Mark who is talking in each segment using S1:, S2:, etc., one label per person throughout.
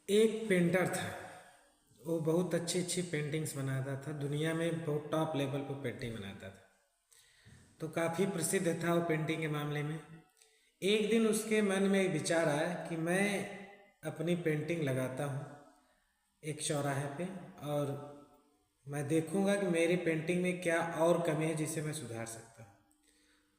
S1: एक पेंटर था। वो बहुत अच्छी अच्छी पेंटिंग्स बनाता था, दुनिया में बहुत टॉप लेवल पर पेंटिंग बनाता था। तो काफ़ी प्रसिद्ध था वो पेंटिंग के मामले में। एक दिन उसके मन में एक विचार आया कि मैं अपनी पेंटिंग लगाता हूँ एक चौराहे पे, और मैं देखूंगा कि मेरी पेंटिंग में क्या और कमी है जिसे मैं सुधार सकता हूँ।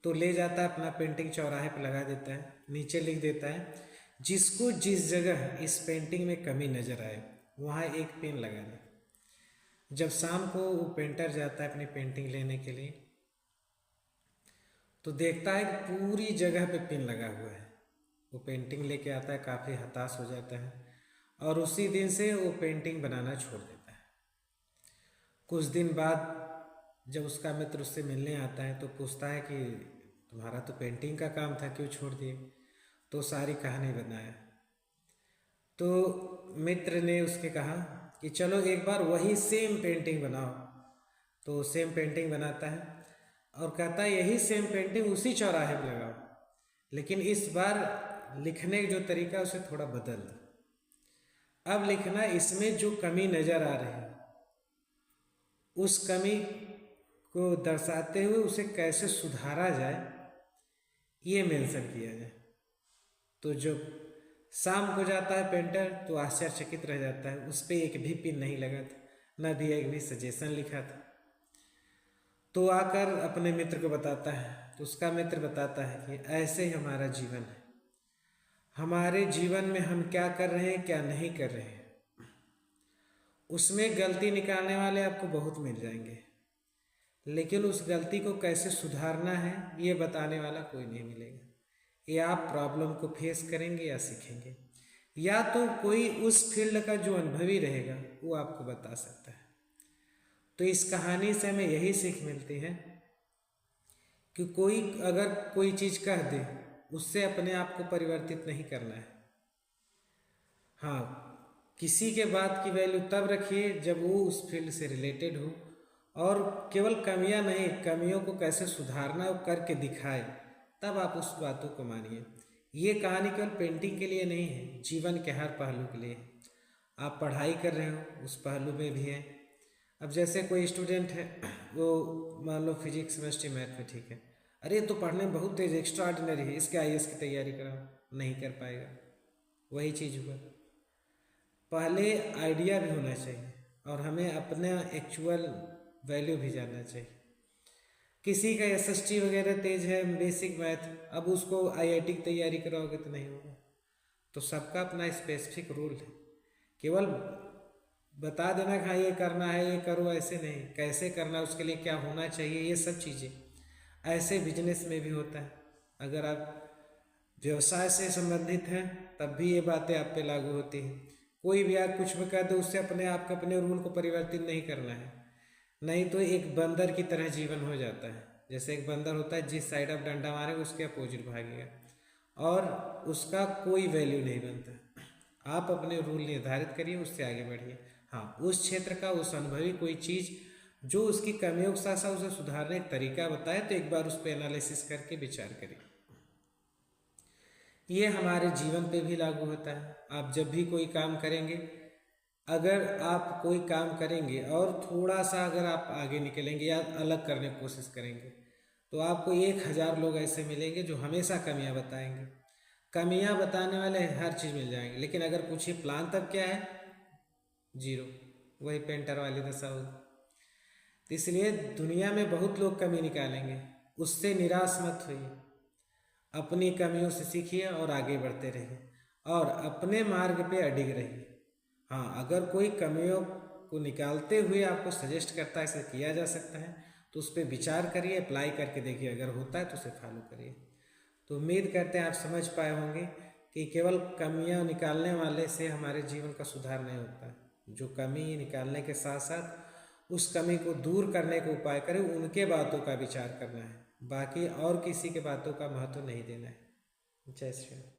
S1: तो ले जाता है अपना पेंटिंग चौराहे पे लगा देता है, नीचे लिख देता है जिसको जिस जगह इस पेंटिंग में कमी नज़र आए वहाँ एक पेन लगा दे। जब शाम को वो पेंटर जाता है अपनी पेंटिंग लेने के लिए, तो देखता है कि पूरी जगह पे पिन लगा हुआ है। वो पेंटिंग लेके आता है, काफ़ी हताश हो जाता है, और उसी दिन से वो पेंटिंग बनाना छोड़ देता है। कुछ दिन बाद जब उसका मित्र उससे मिलने आता है तो पूछता है कि तुम्हारा तो पेंटिंग का काम था, क्यों छोड़ दिए? तो सारी कहानी बताया। तो मित्र ने उसके कहा कि चलो एक बार वही सेम पेंटिंग बनाओ। तो सेम पेंटिंग बनाता है और कहता है यही सेम पेंटिंग उसी चौराहे पर लगाओ, लेकिन इस बार लिखने का जो तरीका है उसे थोड़ा बदल दो। अब लिखना इसमें जो कमी नज़र आ रही है उस कमी को दर्शाते हुए उसे कैसे सुधारा जाए ये मेंशन किया जाए। तो जब शाम को जाता है पेंटर तो आश्चर्यचकित रह जाता है, उस पर एक भी पिन नहीं लगा था, न भी एक भी सजेशन लिखा था। तो आकर अपने मित्र को बताता है, तो उसका मित्र बताता है कि ऐसे ही हमारा जीवन है। हमारे जीवन में हम क्या कर रहे हैं क्या नहीं कर रहे हैं उसमें गलती निकालने वाले आपको बहुत मिल जाएंगे, लेकिन उस गलती को कैसे सुधारना है ये बताने वाला कोई नहीं मिलेगा। ये आप प्रॉब्लम को फेस करेंगे या सीखेंगे, या तो कोई उस फील्ड का जो अनुभवी रहेगा वो आपको बता सकता है। तो इस कहानी से हमें यही सीख मिलती है कि कोई अगर कोई चीज़ कह दे उससे अपने आप को परिवर्तित नहीं करना है। हाँ, किसी के बात की वैल्यू तब रखिए जब वो उस फील्ड से रिलेटेड हो, और केवल कमियां नहीं, कमियों को कैसे सुधारना है वो करके दिखाए, तब आप उस बातों को मानिए। ये कहानी केवल पेंटिंग के लिए नहीं है, जीवन के हर पहलू के लिए है। आप पढ़ाई कर रहे हो उस पहलू में भी है। अब जैसे कोई स्टूडेंट है, वो मान लो फिजिक्स केमिस्ट्री मैथ में ठीक है, अरे तो पढ़ने में बहुत तेज एक्स्ट्रा ऑर्डिनरी है, इसके आईएएस की तैयारी कराओ, नहीं कर पाएगा। वही चीज़ हुआ, पहले आइडिया भी होना चाहिए और हमें अपना एक्चुअल वैल्यू भी जानना चाहिए। किसी का एसएसटी वगैरह तेज है, बेसिक मैथ, अब उसको आईआईटी की तैयारी कराओगे तो नहीं होगा। तो सबका अपना स्पेसिफिक रूल है। केवल बता देना कि हाँ ये करना है ये करो, ऐसे नहीं, कैसे करना है उसके लिए क्या होना चाहिए, ये सब चीज़ें ऐसे बिजनेस में भी होता है। अगर आप व्यवसाय से संबंधित हैं तब भी ये बातें आप पे लागू होती हैं। कोई भी आप कुछ भी कर दो उससे अपने आप को, अपने रूल को परिवर्तित नहीं करना है, नहीं तो एक बंदर की तरह जीवन हो जाता है। जैसे एक बंदर होता है, जिस साइड आप डंडा मारेंगे उसके अपोजिट भागेगा और उसका कोई वैल्यू नहीं बनता। आप अपने रूल निर्धारित करिए, उससे आगे बढ़िए। हाँ, उस क्षेत्र का उस अनुभवी कोई चीज़ जो उसकी कमियों के साथ साथ उसे सुधारने का तरीका बताए तो एक बार उस पर एनालिसिस करके विचार करिए। ये हमारे जीवन पे भी लागू होता है। आप जब भी कोई काम करेंगे, अगर आप कोई काम करेंगे और थोड़ा सा अगर आप आगे निकलेंगे या अलग करने की कोशिश करेंगे तो आपको 1000 लोग ऐसे मिलेंगे जो हमेशा कमियां बताएंगे। कमियां बताने वाले हर चीज़ मिल जाएंगे, लेकिन अगर पूछिए प्लान तब क्या है, जीरो। वही पेंटर वाली दशा होगी। तो इसलिए दुनिया में बहुत लोग कमी निकालेंगे, उससे निराश मत होइए। अपनी कमियों से सीखिए और आगे बढ़ते रहिए और अपने मार्ग पे अडिग रहिए। हाँ, अगर कोई कमियों को निकालते हुए आपको सजेस्ट करता है ऐसा किया जा सकता है तो उस पर विचार करिए, अप्लाई करके देखिए, अगर होता है तो उसे फॉलो करिए। तो उम्मीद करते हैं आप समझ पाए होंगे कि केवल कमियां निकालने वाले से हमारे जीवन का सुधार नहीं होता है। जो कमी निकालने के साथ साथ उस कमी को दूर करने का उपाय करें, उनके बातों का विचार करना है, बाकी और किसी के बातों का महत्व नहीं देना है। जय श्री राम।